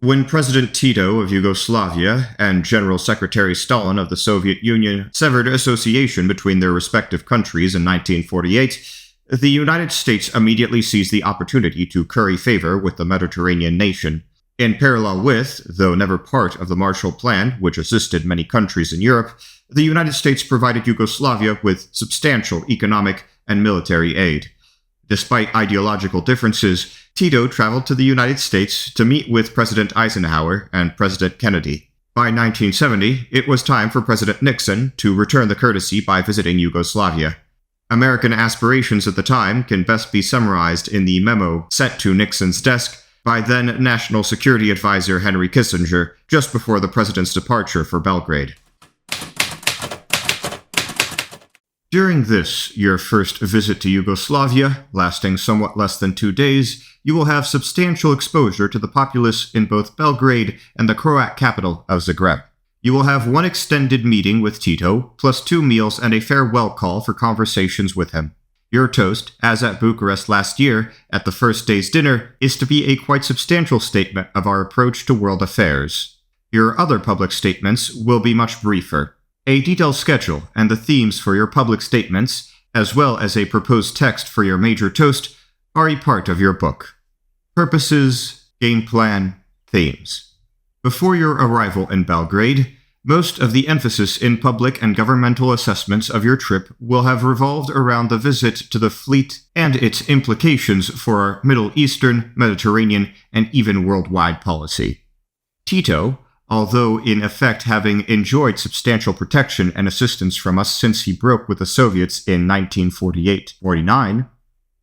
When President Tito of Yugoslavia and General Secretary Stalin of the Soviet Union severed association between their respective countries in 1948, the United States immediately seized the opportunity to curry favor with the Mediterranean nation. In parallel with, though never part of the Marshall Plan, which assisted many countries in Europe, the United States provided Yugoslavia with substantial economic and military aid. Despite ideological differences, Tito traveled to the United States to meet with President Eisenhower and President Kennedy. By 1970, it was time for President Nixon to return the courtesy by visiting Yugoslavia. American aspirations at the time can best be summarized in the memo sent to Nixon's desk by then National Security Advisor Henry Kissinger just before the president's departure for Belgrade. During this, your first visit to Yugoslavia, lasting somewhat less than 2 days, you will have substantial exposure to the populace in both Belgrade and the Croat capital of Zagreb. You will have one extended meeting with Tito, plus 2 meals and a farewell call for conversations with him. Your toast, as at Bucharest last year, at the first day's dinner, is to be a quite substantial statement of our approach to world affairs. Your other public statements will be much briefer. A detailed schedule and the themes for your public statements, as well as a proposed text for your major toast, are a part of your book. Purposes, game plan, themes. Before your arrival in Belgrade, most of the emphasis in public and governmental assessments of your trip will have revolved around the visit to the fleet and its implications for our Middle Eastern, Mediterranean, and even worldwide policy. Tito, although in effect having enjoyed substantial protection and assistance from us since he broke with the Soviets in 1948-49,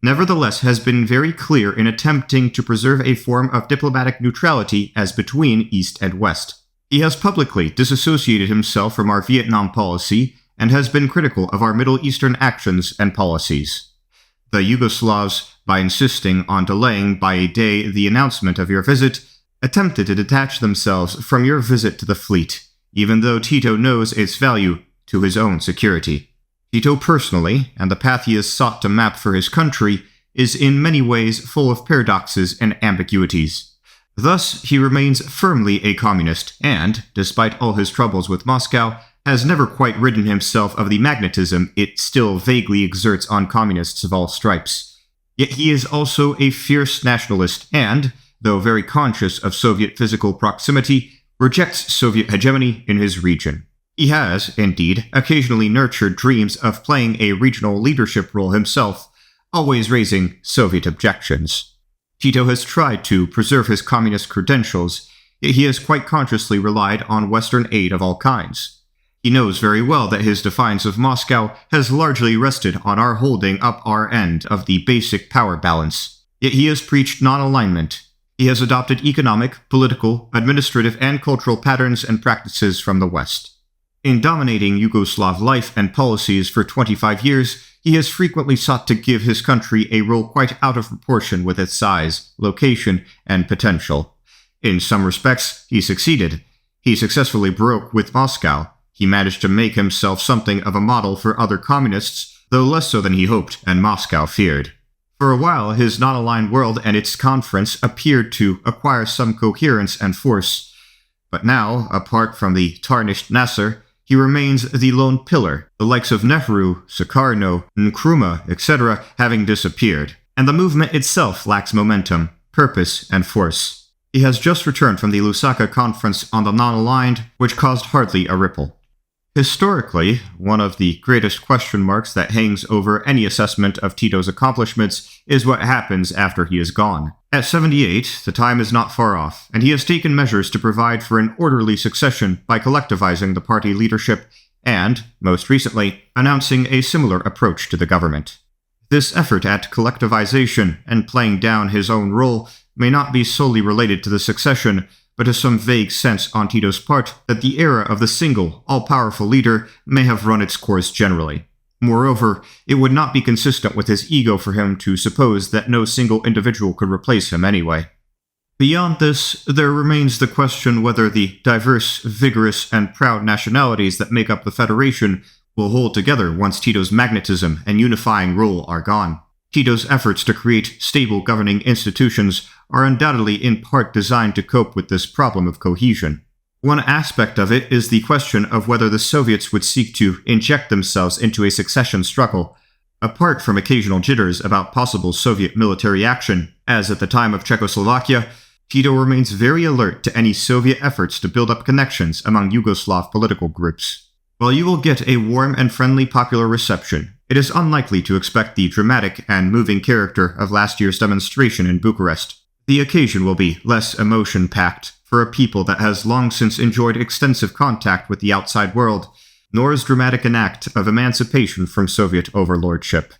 nevertheless has been very clear in attempting to preserve a form of diplomatic neutrality as between East and West. He has publicly disassociated himself from our Vietnam policy and has been critical of our Middle Eastern actions and policies. The Yugoslavs, by insisting on delaying by a day the announcement of your visit, attempted to detach themselves from your visit to the fleet, even though Tito knows its value to his own security. Tito personally, and the path he has sought to map for his country, is in many ways full of paradoxes and ambiguities. Thus, he remains firmly a communist and, despite all his troubles with Moscow, has never quite ridden himself of the magnetism it still vaguely exerts on communists of all stripes. Yet he is also a fierce nationalist and, though very conscious of Soviet physical proximity, rejects Soviet hegemony in his region. He has, indeed, occasionally nurtured dreams of playing a regional leadership role himself, always raising Soviet objections. Tito has tried to preserve his communist credentials, yet he has quite consciously relied on Western aid of all kinds. He knows very well that his defiance of Moscow has largely rested on our holding up our end of the basic power balance. Yet he has preached non-alignment. He has adopted economic, political, administrative, and cultural patterns and practices from the West. In dominating Yugoslav life and policies for 25 years, he has frequently sought to give his country a role quite out of proportion with its size, location, and potential. In some respects, he succeeded. He successfully broke with Moscow. He managed to make himself something of a model for other communists, though less so than he hoped and Moscow feared. For a while, his non-aligned world and its conference appeared to acquire some coherence and force. But now, apart from the tarnished Nasser, he remains the lone pillar, the likes of Nehru, Sukarno, Nkrumah, etc. having disappeared, and the movement itself lacks momentum, purpose, and force. He has just returned from the Lusaka conference on the non-aligned, which caused hardly a ripple. Historically, one of the greatest question marks that hangs over any assessment of Tito's accomplishments is what happens after he is gone. At 78, the time is not far off, and he has taken measures to provide for an orderly succession by collectivizing the party leadership and, most recently, announcing a similar approach to the government. This effort at collectivization and playing down his own role may not be solely related to the succession, but to some vague sense on Tito's part that the era of the single, all-powerful leader may have run its course generally. Moreover, it would not be consistent with his ego for him to suppose that no single individual could replace him anyway. Beyond this, there remains the question whether the diverse, vigorous, and proud nationalities that make up the Federation will hold together once Tito's magnetism and unifying role are gone. Tito's efforts to create stable governing institutions are undoubtedly in part designed to cope with this problem of cohesion. One aspect of it is the question of whether the Soviets would seek to inject themselves into a succession struggle, apart from occasional jitters about possible Soviet military action, as at the time of Czechoslovakia. Tito remains very alert to any Soviet efforts to build up connections among Yugoslav political groups. While you will get a warm and friendly popular reception, it is unlikely to expect the dramatic and moving character of last year's demonstration in Bucharest. The occasion will be less emotion-packed for a people that has long since enjoyed extensive contact with the outside world, nor as dramatic an act of emancipation from Soviet overlordship.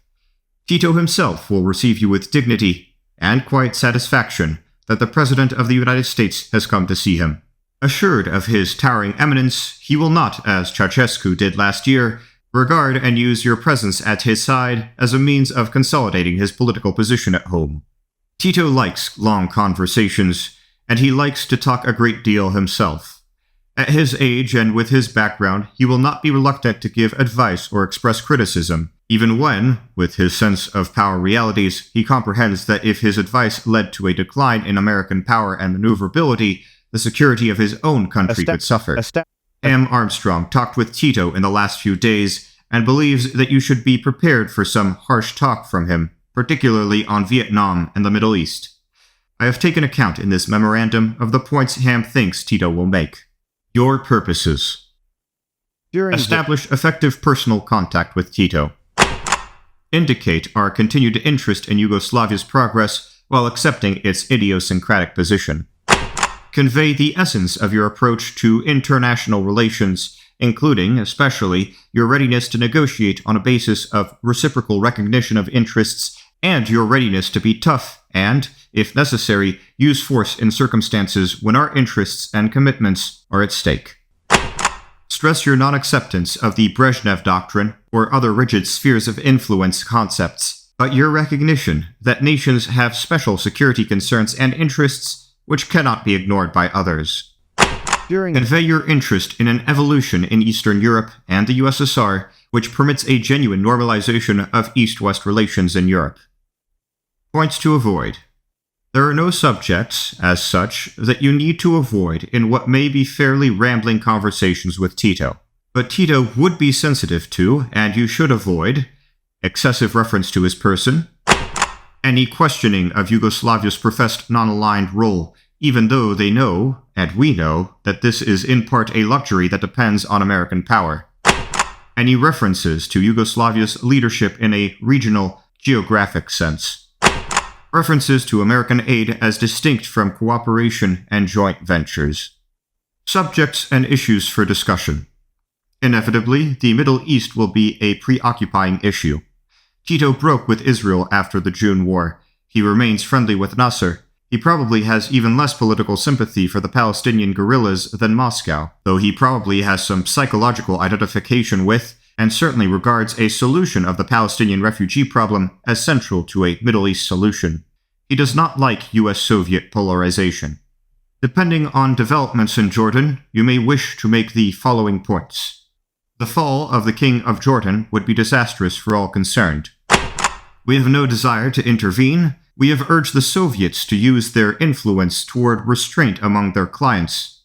Tito himself will receive you with dignity and quiet satisfaction that the President of the United States has come to see him. Assured of his towering eminence, he will not, as Ceausescu did last year, regard and use your presence at his side as a means of consolidating his political position at home. Tito likes long conversations, and he likes to talk a great deal himself. At his age and with his background, he will not be reluctant to give advice or express criticism, even when, with his sense of power realities, he comprehends that if his advice led to a decline in American power and maneuverability, the security of his own country could suffer. M. Armstrong talked with Tito in the last few days and believes that you should be prepared for some harsh talk from him, particularly on Vietnam and the Middle East. I have taken account in this memorandum of the points Ham thinks Tito will make. Your purposes. Establish effective personal contact with Tito. Indicate our continued interest in Yugoslavia's progress while accepting its idiosyncratic position. Convey the essence of your approach to international relations, including, especially, your readiness to negotiate on a basis of reciprocal recognition of interests and your readiness to be tough and, if necessary, use force in circumstances when our interests and commitments are at stake. Stress your non-acceptance of the Brezhnev Doctrine or other rigid spheres of influence concepts, but your recognition that nations have special security concerns and interests which cannot be ignored by others. Convey your interest in an evolution in Eastern Europe and the USSR which permits a genuine normalization of East-West relations in Europe. Points to avoid. There are no subjects, as such, that you need to avoid in what may be fairly rambling conversations with Tito. But Tito would be sensitive to, and you should avoid, excessive reference to his person, any questioning of Yugoslavia's professed non-aligned role, even though they know, and we know, that this is in part a luxury that depends on American power. Any references to Yugoslavia's leadership in a regional, geographic sense. References to American aid as distinct from cooperation and joint ventures. Subjects and issues for discussion. Inevitably, the Middle East will be a preoccupying issue. Tito broke with Israel after the June War. He remains friendly with Nasser. He probably has even less political sympathy for the Palestinian guerrillas than Moscow, though he probably has some psychological identification with, and certainly regards a solution of the Palestinian refugee problem as central to a Middle East solution. He does not like US-Soviet polarization. Depending on developments in Jordan, you may wish to make the following points. The fall of the King of Jordan would be disastrous for all concerned. We have no desire to intervene. We have urged the Soviets to use their influence toward restraint among their clients.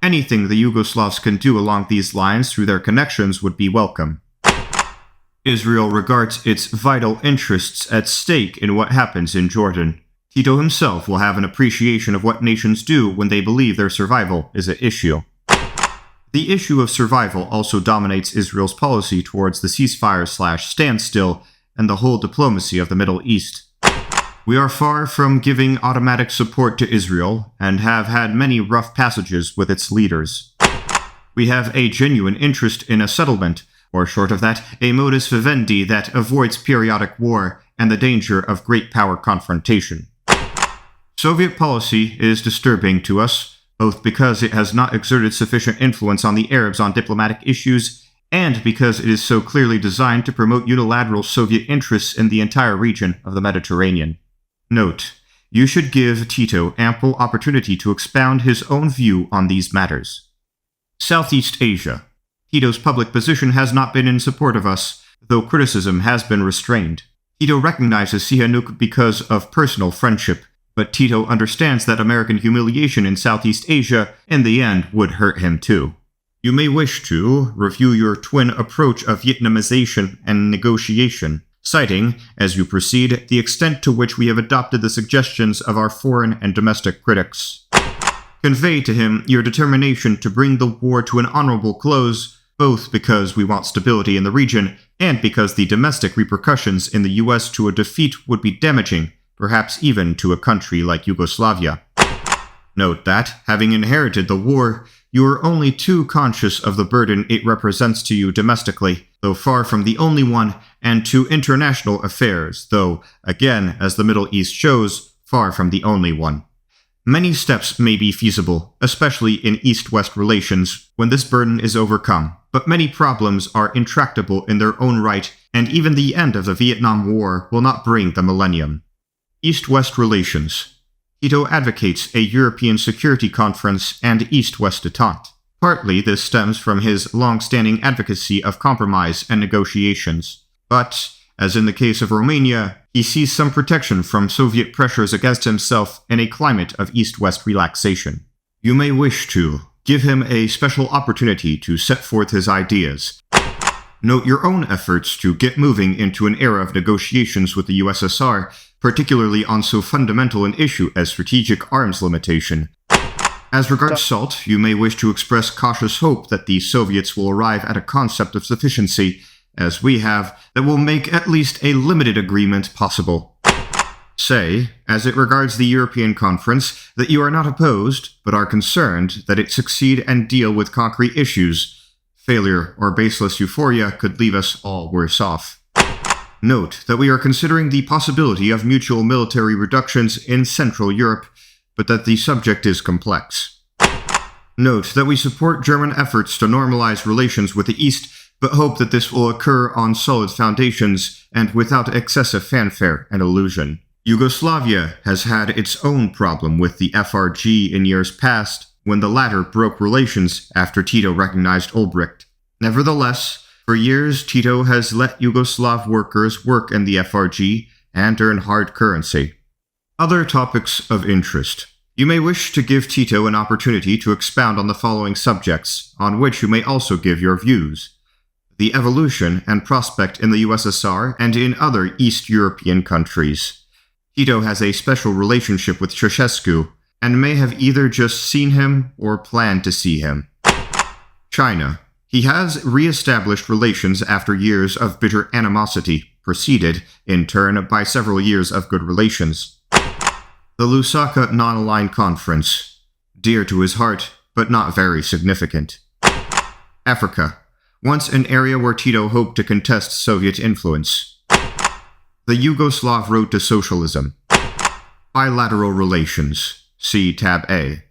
Anything the Yugoslavs can do along these lines through their connections would be welcome. Israel regards its vital interests at stake in what happens in Jordan. Tito himself will have an appreciation of what nations do when they believe their survival is at issue. The issue of survival also dominates Israel's policy towards the ceasefire/standstill and the whole diplomacy of the Middle East. We are far from giving automatic support to Israel and have had many rough passages with its leaders. We have a genuine interest in a settlement, or short of that, a modus vivendi that avoids periodic war and the danger of great power confrontation. Soviet policy is disturbing to us, both because it has not exerted sufficient influence on the Arabs on diplomatic issues, and because it is so clearly designed to promote unilateral Soviet interests in the entire region of the Mediterranean. Note, you should give Tito ample opportunity to expound his own view on these matters. Southeast Asia. Tito's public position has not been in support of us, though criticism has been restrained. Tito recognizes Sihanouk because of personal friendship, but Tito understands that American humiliation in Southeast Asia, in the end, would hurt him too. You may wish to review your twin approach of Vietnamization and negotiation, citing, as you proceed, the extent to which we have adopted the suggestions of our foreign and domestic critics. Convey to him your determination to bring the war to an honorable close, both because we want stability in the region and because the domestic repercussions in the US to a defeat would be damaging, perhaps even to a country like Yugoslavia. Note that, having inherited the war, you are only too conscious of the burden it represents to you domestically, though far from the only one, and to international affairs, though, again, as the Middle East shows, far from the only one. Many steps may be feasible, especially in East-West relations, when this burden is overcome, but many problems are intractable in their own right, and even the end of the Vietnam War will not bring the millennium. East-West relations. Tito advocates a European Security Conference and East-West détente. Partly this stems from his long-standing advocacy of compromise and negotiations. But, as in the case of Romania, he sees some protection from Soviet pressures against himself in a climate of East-West relaxation. You may wish to give him a special opportunity to set forth his ideas. Note your own efforts to get moving into an era of negotiations with the USSR, particularly on so fundamental an issue as strategic arms limitation. As regards SALT, you may wish to express cautious hope that the Soviets will arrive at a concept of sufficiency, as we have, that will make at least a limited agreement possible. Say, as it regards the European Conference, that you are not opposed, but are concerned that it succeed and deal with concrete issues. Failure or baseless euphoria could leave us all worse off. Note that we are considering the possibility of mutual military reductions in Central Europe, but that the subject is complex. Note that we support German efforts to normalize relations with the East, but hope that this will occur on solid foundations and without excessive fanfare and illusion. Yugoslavia has had its own problem with the FRG in years past, when the latter broke relations after Tito recognized Ulbricht. Nevertheless, for years Tito has let Yugoslav workers work in the FRG and earn hard currency. Other topics of interest. You may wish to give Tito an opportunity to expound on the following subjects, on which you may also give your views. The evolution and prospect in the USSR and in other East European countries. Tito has a special relationship with Ceausescu, and may have either just seen him or planned to see him. China. He has re-established relations after years of bitter animosity, preceded, in turn, by several years of good relations. The Lusaka Non-Aligned Conference. Dear to his heart, but not very significant. Africa. Once an area where Tito hoped to contest Soviet influence. The Yugoslav Road to Socialism. Bilateral relations. See Tab A.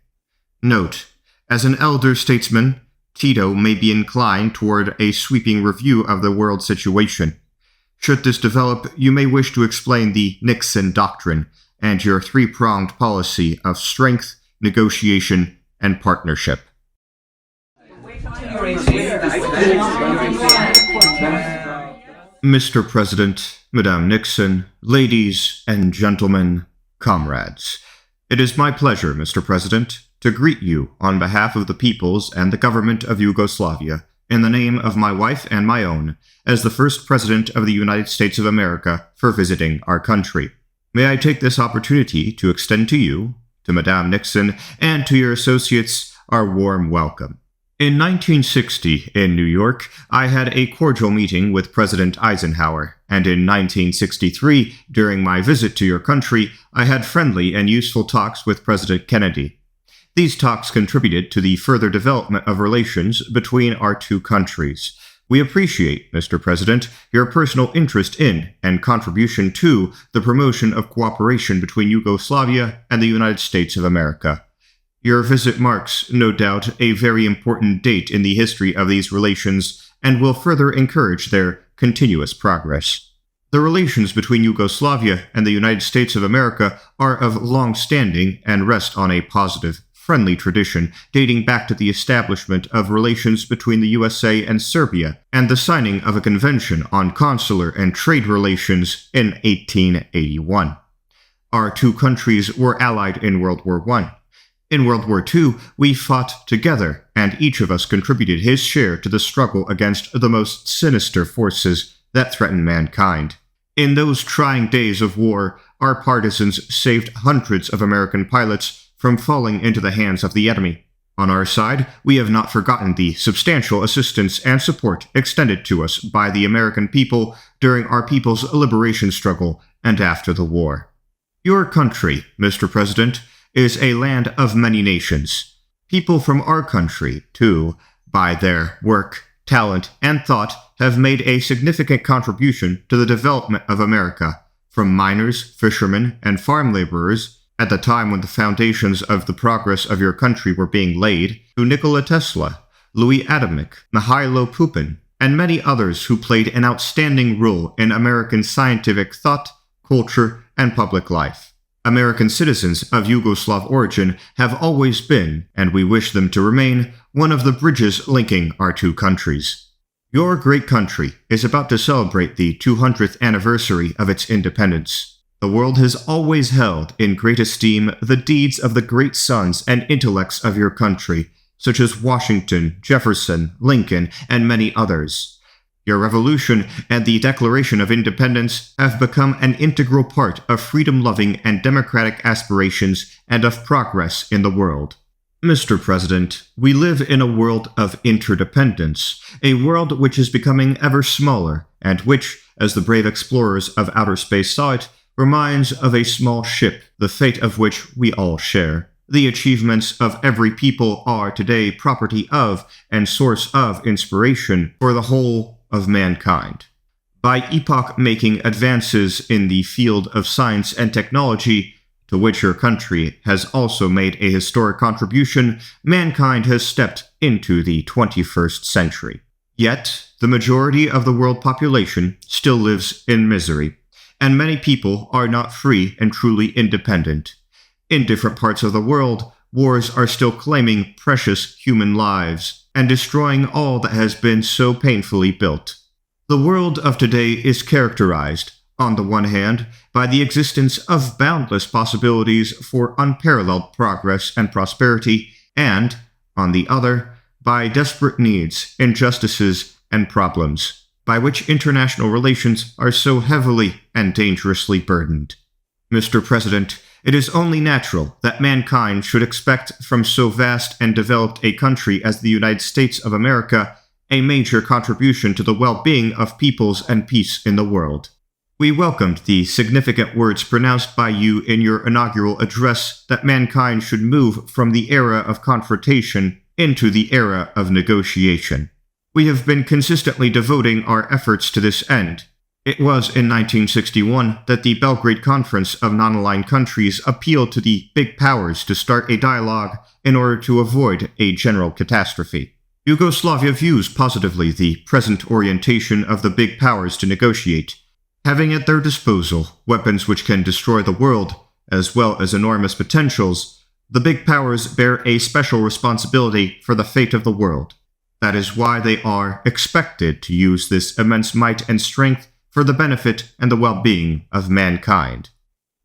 Note, as an elder statesman, Tito may be inclined toward a sweeping review of the world situation. Should this develop, you may wish to explain the Nixon Doctrine and your three-pronged policy of strength, negotiation, and partnership. Mr. President, Madame Nixon, ladies and gentlemen, comrades. It is my pleasure, Mr. President, to greet you on behalf of the peoples and the government of Yugoslavia, in the name of my wife and my own, as the first President of the United States of America for visiting our country. May I take this opportunity to extend to you, to Madame Nixon, and to your associates our warm welcome. In 1960, in New York, I had a cordial meeting with President Eisenhower, and in 1963, during my visit to your country, I had friendly and useful talks with President Kennedy. These talks contributed to the further development of relations between our two countries. We appreciate, Mr. President, your personal interest in and contribution to the promotion of cooperation between Yugoslavia and the United States of America. Your visit marks, no doubt, a very important date in the history of these relations and will further encourage their continuous progress. The relations between Yugoslavia and the United States of America are of long standing and rest on a positive, friendly tradition dating back to the establishment of relations between the USA and Serbia and the signing of a convention on consular and trade relations in 1881. Our two countries were allied in World War I. In World War II, we fought together, and each of us contributed his share to the struggle against the most sinister forces that threaten mankind. In those trying days of war, our partisans saved hundreds of American pilots from falling into the hands of the enemy. On our side, we have not forgotten the substantial assistance and support extended to us by the American people during our people's liberation struggle and after the war. Your country, Mr. President, is a land of many nations. People from our country, too, by their work, talent, and thought, have made a significant contribution to the development of America, from miners, fishermen, and farm laborers, at the time when the foundations of the progress of your country were being laid, to Nikola Tesla, Louis Atomic, Mihailo Pupin, and many others who played an outstanding role in American scientific thought, culture, and public life. American citizens of Yugoslav origin have always been, and we wish them to remain, one of the bridges linking our two countries. Your great country is about to celebrate the 200th anniversary of its independence. The world has always held in great esteem the deeds of the great sons and intellects of your country, such as Washington, Jefferson, Lincoln, and many others. Your revolution and the Declaration of Independence have become an integral part of freedom-loving and democratic aspirations and of progress in the world. Mr. President, we live in a world of interdependence, a world which is becoming ever smaller, and which, as the brave explorers of outer space saw it, reminds of a small ship, the fate of which we all share. The achievements of every people are today property of and source of inspiration for the whole of mankind. By epoch-making advances in the field of science and technology, to which your country has also made a historic contribution, mankind has stepped into the 21st century. Yet, the majority of the world population still lives in misery, and many people are not free and truly independent. In different parts of the world, wars are still claiming precious human lives and destroying all that has been so painfully built. The world of today is characterized, on the one hand, by the existence of boundless possibilities for unparalleled progress and prosperity, and, on the other, by desperate needs, injustices, and problems, by which international relations are so heavily and dangerously burdened. Mr. President, it is only natural that mankind should expect from so vast and developed a country as the United States of America a major contribution to the well-being of peoples and peace in the world. We welcomed the significant words pronounced by you in your inaugural address that mankind should move from the era of confrontation into the era of negotiation. We have been consistently devoting our efforts to this end. It was in 1961 that the Belgrade Conference of Non-Aligned Countries appealed to the big powers to start a dialogue in order to avoid a general catastrophe. Yugoslavia views positively the present orientation of the big powers to negotiate. Having at their disposal weapons which can destroy the world, as well as enormous potentials, the big powers bear a special responsibility for the fate of the world. That is why they are expected to use this immense might and strength for the benefit and the well-being of mankind.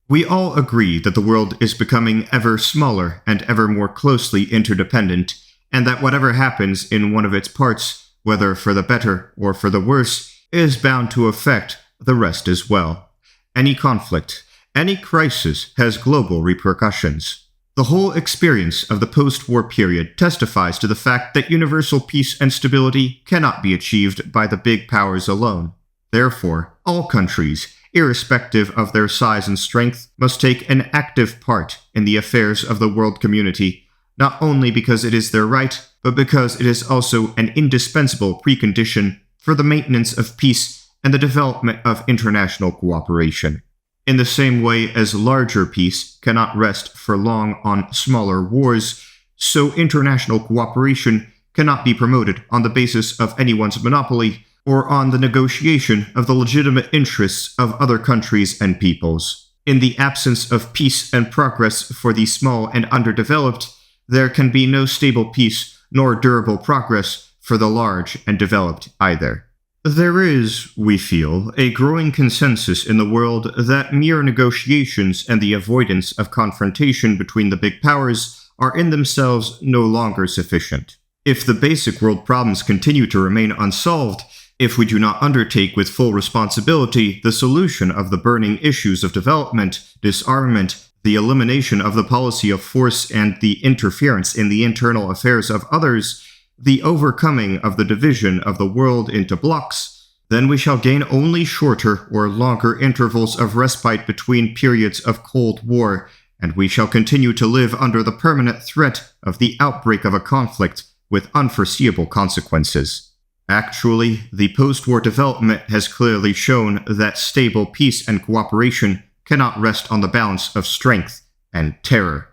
We all agree that the world is becoming ever smaller and ever more closely interdependent, and that whatever happens in one of its parts, whether for the better or for the worse, is bound to affect the rest as well. Any conflict, any crisis has global repercussions. The whole experience of the post-war period testifies to the fact that universal peace and stability cannot be achieved by the big powers alone. Therefore, all countries, irrespective of their size and strength, must take an active part in the affairs of the world community, not only because it is their right, but because it is also an indispensable precondition for the maintenance of peace and the development of international cooperation. In the same way as larger peace cannot rest for long on smaller wars, so international cooperation cannot be promoted on the basis of anyone's monopoly or on the negotiation of the legitimate interests of other countries and peoples. In the absence of peace and progress for the small and underdeveloped, there can be no stable peace nor durable progress for the large and developed either. There is, we feel, a growing consensus in the world that mere negotiations and the avoidance of confrontation between the big powers are in themselves no longer sufficient. If the basic world problems continue to remain unsolved, if we do not undertake with full responsibility the solution of the burning issues of development, disarmament, the elimination of the policy of force and the interference in the internal affairs of others, the overcoming of the division of the world into blocks, then we shall gain only shorter or longer intervals of respite between periods of Cold War, and we shall continue to live under the permanent threat of the outbreak of a conflict with unforeseeable consequences. Actually, the post-war development has clearly shown that stable peace and cooperation cannot rest on the balance of strength and terror.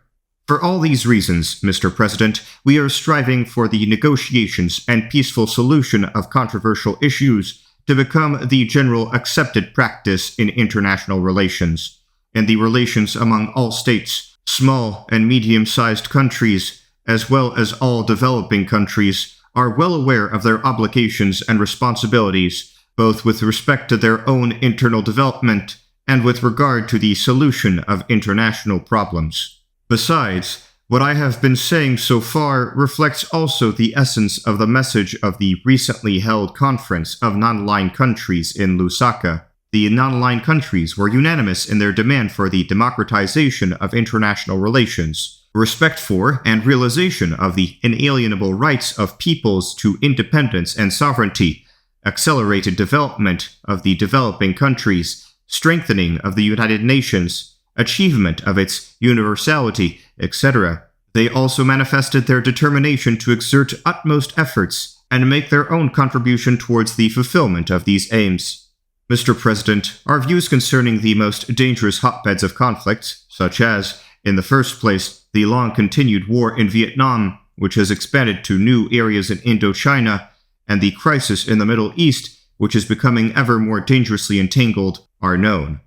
For all these reasons, Mr. President, we are striving for the negotiations and peaceful solution of controversial issues to become the general accepted practice in international relations, and the relations among all states, small and medium-sized countries, as well as all developing countries, are well aware of their obligations and responsibilities, both with respect to their own internal development and with regard to the solution of international problems. Besides, what I have been saying so far reflects also the essence of the message of the recently held Conference of Non-Aligned Countries in Lusaka. The non-aligned countries were unanimous in their demand for the democratization of international relations, respect for and realization of the inalienable rights of peoples to independence and sovereignty, accelerated development of the developing countries, strengthening of the United Nations, achievement of its universality, etc. They also manifested their determination to exert utmost efforts and make their own contribution towards the fulfillment of these aims. Mr. President, our views concerning the most dangerous hotbeds of conflict, such as, in the first place, the long-continued war in Vietnam, which has expanded to new areas in Indochina, and the crisis in the Middle East, which is becoming ever more dangerously entangled, are known.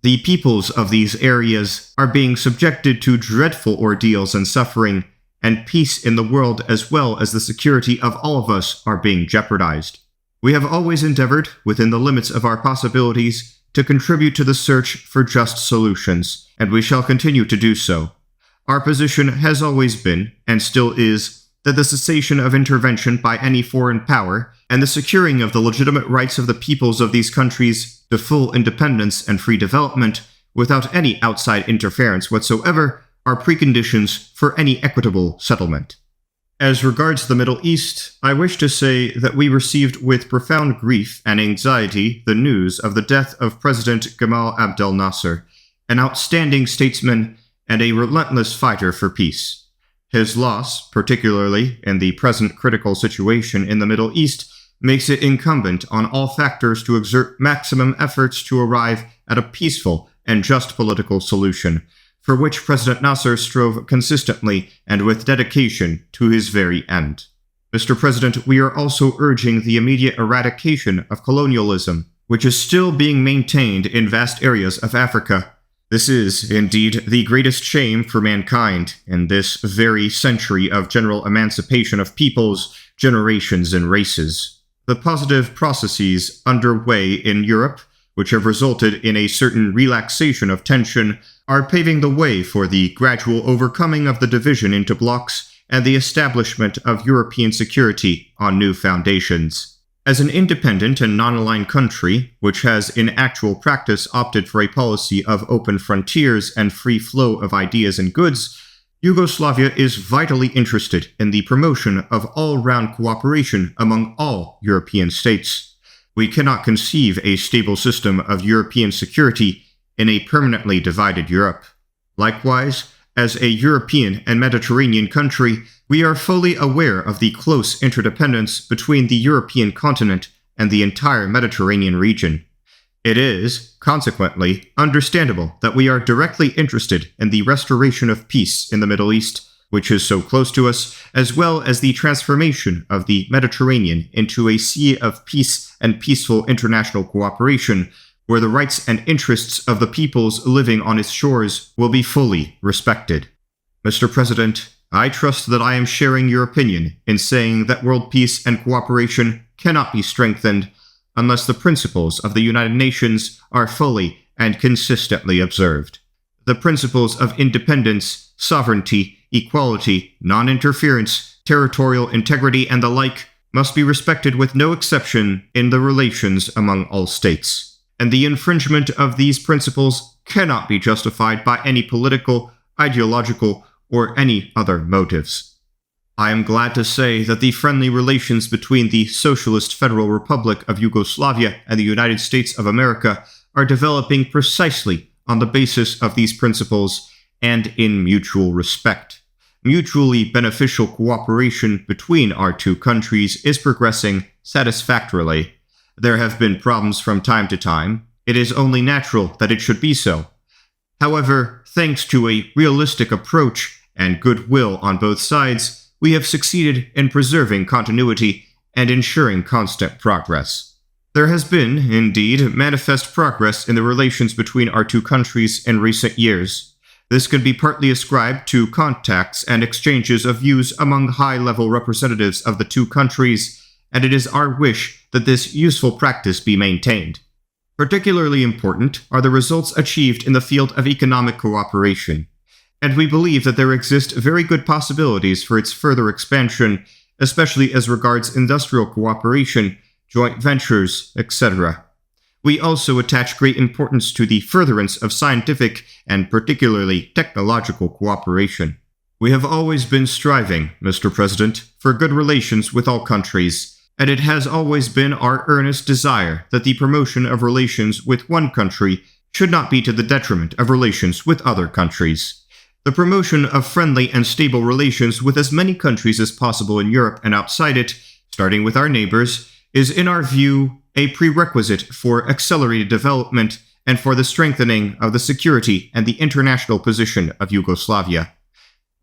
The peoples of these areas are being subjected to dreadful ordeals and suffering, and peace in the world as well as the security of all of us are being jeopardized. We have always endeavored, within the limits of our possibilities, to contribute to the search for just solutions, and we shall continue to do so. Our position has always been, and still is, that the cessation of intervention by any foreign power and the securing of the legitimate rights of the peoples of these countries to full independence and free development without any outside interference whatsoever are preconditions for any equitable settlement. As regards the Middle East, I wish to say that we received with profound grief and anxiety the news of the death of President Gamal Abdel Nasser, an outstanding statesman and a relentless fighter for peace. His loss, particularly in the present critical situation in the Middle East, makes it incumbent on all factors to exert maximum efforts to arrive at a peaceful and just political solution, for which President Nasser strove consistently and with dedication to his very end. Mr. President, we are also urging the immediate eradication of colonialism, which is still being maintained in vast areas of Africa. This is, indeed, the greatest shame for mankind in this very century of general emancipation of peoples, generations, and races. The positive processes underway in Europe, which have resulted in a certain relaxation of tension, are paving the way for the gradual overcoming of the division into blocks and the establishment of European security on new foundations. As an independent and non-aligned country, which has in actual practice opted for a policy of open frontiers and free flow of ideas and goods, Yugoslavia is vitally interested in the promotion of all-round cooperation among all European states. We cannot conceive a stable system of European security in a permanently divided Europe. Likewise, as a European and Mediterranean country, we are fully aware of the close interdependence between the European continent and the entire Mediterranean region. It is, consequently, understandable that we are directly interested in the restoration of peace in the Middle East, which is so close to us, as well as the transformation of the Mediterranean into a sea of peace and peaceful international cooperation, where the rights and interests of the peoples living on its shores will be fully respected. Mr. President, I trust that I am sharing your opinion in saying that world peace and cooperation cannot be strengthened unless the principles of the United Nations are fully and consistently observed. The principles of independence, sovereignty, equality, non-interference, territorial integrity, and the like must be respected with no exception in the relations among all states, and the infringement of these principles cannot be justified by any political, ideological, or any other motives. I am glad to say that the friendly relations between the Socialist Federal Republic of Yugoslavia and the United States of America are developing precisely on the basis of these principles and in mutual respect. Mutually beneficial cooperation between our two countries is progressing satisfactorily. There have been problems from time to time. It is only natural that it should be so. However, thanks to a realistic approach and goodwill on both sides, we have succeeded in preserving continuity and ensuring constant progress. There has been, indeed, manifest progress in the relations between our two countries in recent years. This can be partly ascribed to contacts and exchanges of views among high-level representatives of the two countries, and it is our wish that this useful practice be maintained. Particularly important are the results achieved in the field of economic cooperation, and we believe that there exist very good possibilities for its further expansion, especially as regards industrial cooperation, joint ventures, etc. We also attach great importance to the furtherance of scientific and particularly technological cooperation. We have always been striving, Mr. President, for good relations with all countries, and it has always been our earnest desire that the promotion of relations with one country should not be to the detriment of relations with other countries. The promotion of friendly and stable relations with as many countries as possible in Europe and outside it, starting with our neighbors, is in our view a prerequisite for accelerated development and for the strengthening of the security and the international position of Yugoslavia.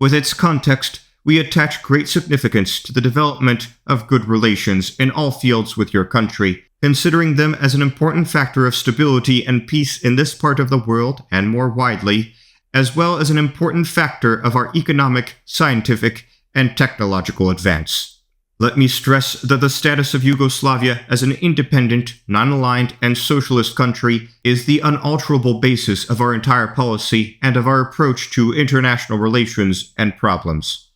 With its context, we attach great significance to the development of good relations in all fields with your country, considering them as an important factor of stability and peace in this part of the world and more widely, as well as an important factor of our economic, scientific, and technological advance. Let me stress that the status of Yugoslavia as an independent, non-aligned, and socialist country is the unalterable basis of our entire policy and of our approach to international relations and problems.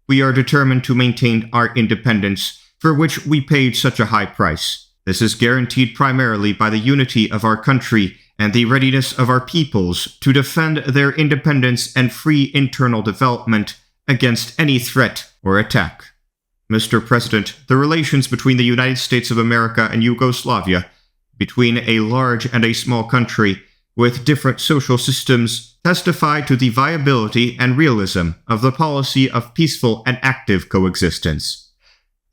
We are determined to maintain our independence, for which we paid such a high price. This is guaranteed primarily by the unity of our country and the readiness of our peoples to defend their independence and free internal development against any threat or attack. Mr. President, the relations between the United States of America and Yugoslavia, between a large and a small country with different social systems, testify to the viability and realism of the policy of peaceful and active coexistence.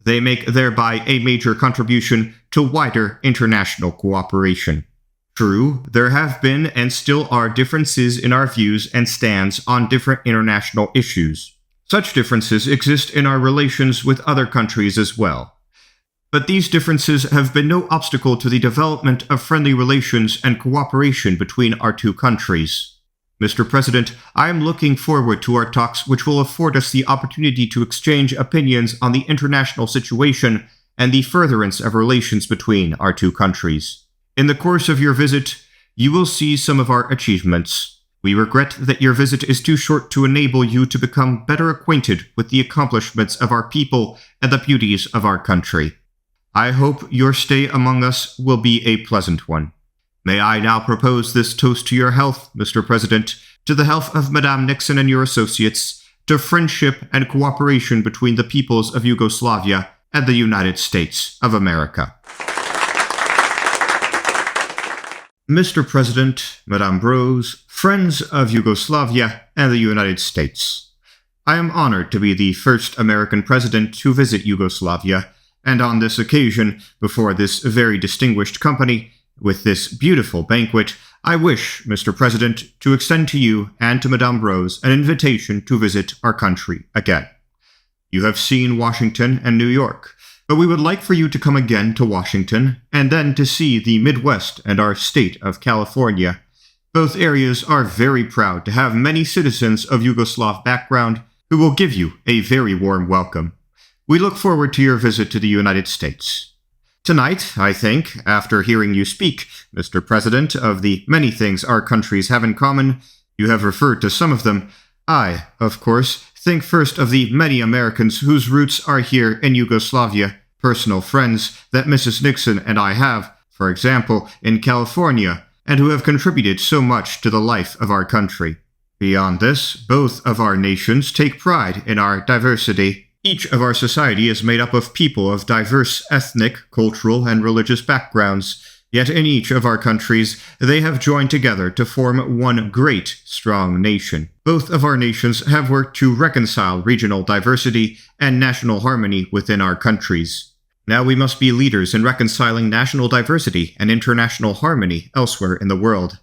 They make thereby a major contribution to wider international cooperation. True, there have been and still are differences in our views and stands on different international issues. Such differences exist in our relations with other countries as well. But these differences have been no obstacle to the development of friendly relations and cooperation between our two countries. Mr. President, I am looking forward to our talks which will afford us the opportunity to exchange opinions on the international situation and the furtherance of relations between our two countries. In the course of your visit, you will see some of our achievements. We regret that your visit is too short to enable you to become better acquainted with the accomplishments of our people and the beauties of our country. I hope your stay among us will be a pleasant one. May I now propose this toast to your health, Mr. President, to the health of Madame Nixon and your associates, to friendship and cooperation between the peoples of Yugoslavia and the United States of America. Mr. President, Madame Bros, friends of Yugoslavia and the United States. I am honored to be the first American president to visit Yugoslavia, and on this occasion, before this very distinguished company, with this beautiful banquet, I wish, Mr. President, to extend to you and to Madame Bros an invitation to visit our country again. You have seen Washington and New York, but we would like for you to come again to Washington, and then to see the Midwest and our state of California. Both areas are very proud to have many citizens of Yugoslav background who will give you a very warm welcome. We look forward to your visit to the United States. Tonight, I think, after hearing you speak, Mr. President, of the many things our countries have in common, you have referred to some of them. I, of course, think first of the many Americans whose roots are here in Yugoslavia, personal friends that Mrs. Nixon and I have, for example, in California, and who have contributed so much to the life of our country. Beyond this, both of our nations take pride in our diversity. Each of our society is made up of people of diverse ethnic, cultural, and religious backgrounds, yet in each of our countries they have joined together to form one great, strong nation. Both of our nations have worked to reconcile regional diversity and national harmony within our countries. Now we must be leaders in reconciling national diversity and international harmony elsewhere in the world.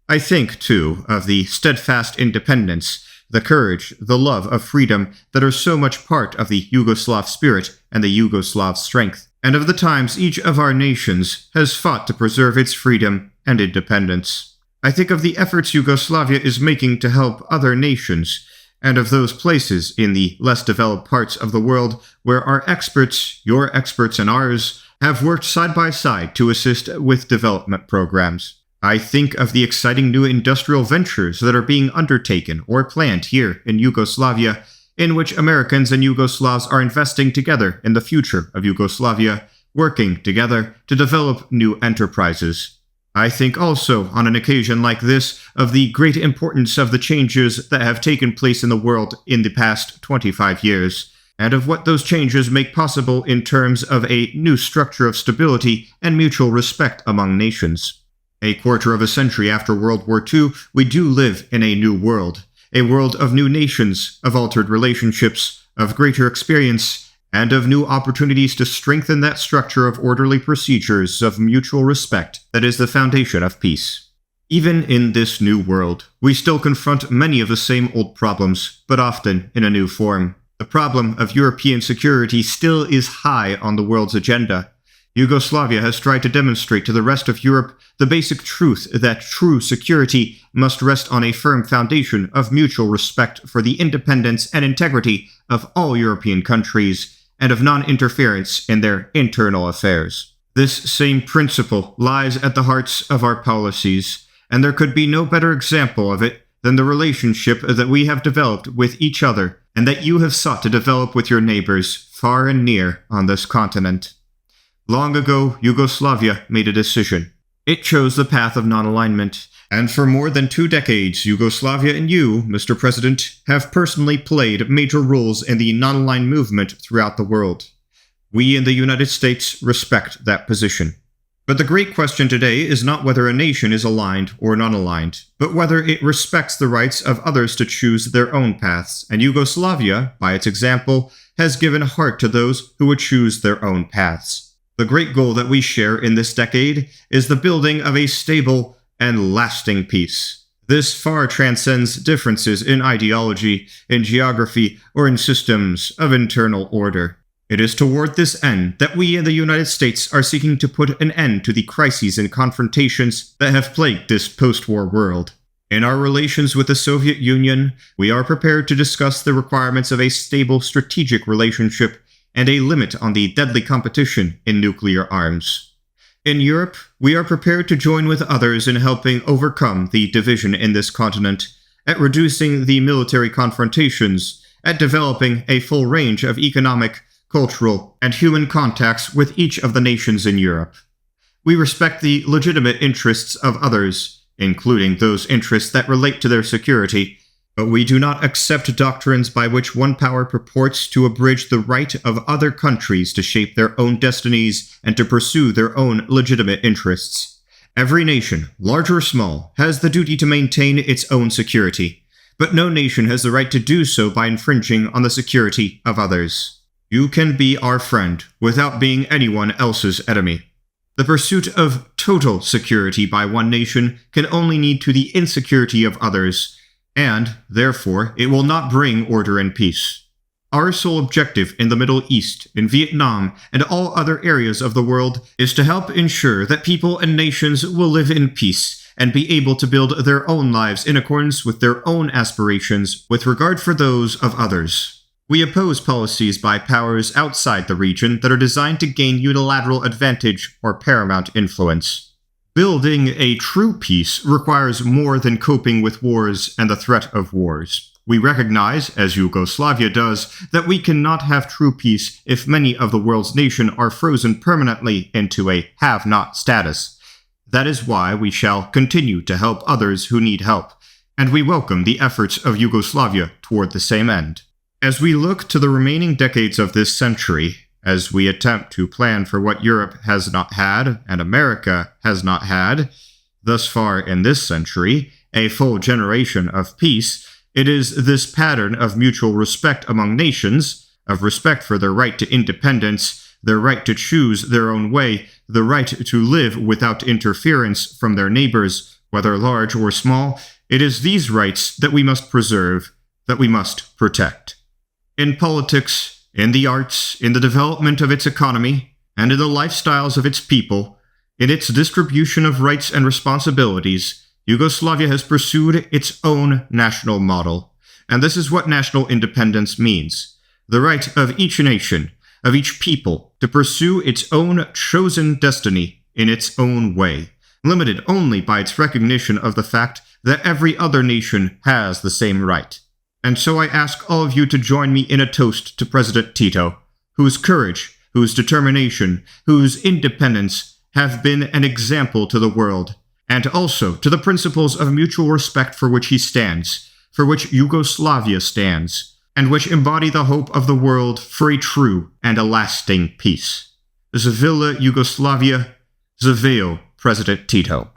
I think, too, of the steadfast independence, the courage, the love of freedom that are so much part of the Yugoslav spirit and the Yugoslav strength, and of the times each of our nations has fought to preserve its freedom and independence. I think of the efforts Yugoslavia is making to help other nations, and of those places in the less developed parts of the world where our experts, your experts and ours, have worked side by side to assist with development programs. I think of the exciting new industrial ventures that are being undertaken or planned here in Yugoslavia, in which Americans and Yugoslavs are investing together in the future of Yugoslavia, working together to develop new enterprises. I think also, on an occasion like this, of the great importance of the changes that have taken place in the world in the past 25 years, and of what those changes make possible in terms of a new structure of stability and mutual respect among nations. A quarter of a century after World War II, we do live in a new world of new nations, of altered relationships, of greater experience, and of new opportunities to strengthen that structure of orderly procedures of mutual respect that is the foundation of peace. Even in this new world, we still confront many of the same old problems, but often in a new form. The problem of European security still is high on the world's agenda. Yugoslavia has tried to demonstrate to the rest of Europe the basic truth that true security must rest on a firm foundation of mutual respect for the independence and integrity of all European countries, and of non-interference in their internal affairs. This same principle lies at the hearts of our policies, and there could be no better example of it than the relationship that we have developed with each other, and that you have sought to develop with your neighbors far and near on this continent. Long ago, Yugoslavia made a decision. It chose the path of non-alignment, and for more than 2 decades, Yugoslavia and you, Mr. President, have personally played major roles in the non-aligned movement throughout the world. We in the United States respect that position. But the great question today is not whether a nation is aligned or non-aligned, but whether it respects the rights of others to choose their own paths, and Yugoslavia, by its example, has given heart to those who would choose their own paths. The great goal that we share in this decade is the building of a stable and lasting peace. This far transcends differences in ideology, in geography, or in systems of internal order. It is toward this end that we in the United States are seeking to put an end to the crises and confrontations that have plagued this post-war world. In our relations with the Soviet Union, we are prepared to discuss the requirements of a stable strategic relationship and a limit on the deadly competition in nuclear arms. In Europe, we are prepared to join with others in helping overcome the division in this continent, at reducing the military confrontations, at developing a full range of economic, cultural, and human contacts with each of the nations in Europe. We respect the legitimate interests of others, including those interests that relate to their security, but we do not accept doctrines by which one power purports to abridge the right of other countries to shape their own destinies and to pursue their own legitimate interests. Every nation, large or small, has the duty to maintain its own security, but no nation has the right to do so by infringing on the security of others. You can be our friend without being anyone else's enemy. The pursuit of total security by one nation can only lead to the insecurity of others, and, therefore, it will not bring order and peace. Our sole objective in the Middle East, in Vietnam, and all other areas of the world is to help ensure that people and nations will live in peace and be able to build their own lives in accordance with their own aspirations with regard for those of others. We oppose policies by powers outside the region that are designed to gain unilateral advantage or paramount influence. Building a true peace requires more than coping with wars and the threat of wars. We recognize, as Yugoslavia does, that we cannot have true peace if many of the world's nations are frozen permanently into a have-not status. That is why we shall continue to help others who need help, and we welcome the efforts of Yugoslavia toward the same end. As we look to the remaining decades of this century, as we attempt to plan for what Europe has not had and America has not had, thus far in this century, a full generation of peace, it is this pattern of mutual respect among nations, of respect for their right to independence, their right to choose their own way, the right to live without interference from their neighbors, whether large or small, it is these rights that we must preserve, that we must protect. In politics, in the arts, in the development of its economy, and in the lifestyles of its people, in its distribution of rights and responsibilities, Yugoslavia has pursued its own national model. And this is what national independence means: the right of each nation, of each people, to pursue its own chosen destiny in its own way, limited only by its recognition of the fact that every other nation has the same right. And so I ask all of you to join me in a toast to President Tito, whose courage, whose determination, whose independence have been an example to the world, and also to the principles of mutual respect for which he stands, for which Yugoslavia stands, and which embody the hope of the world for a true and a lasting peace. Živela Yugoslavia, Živeo President Tito.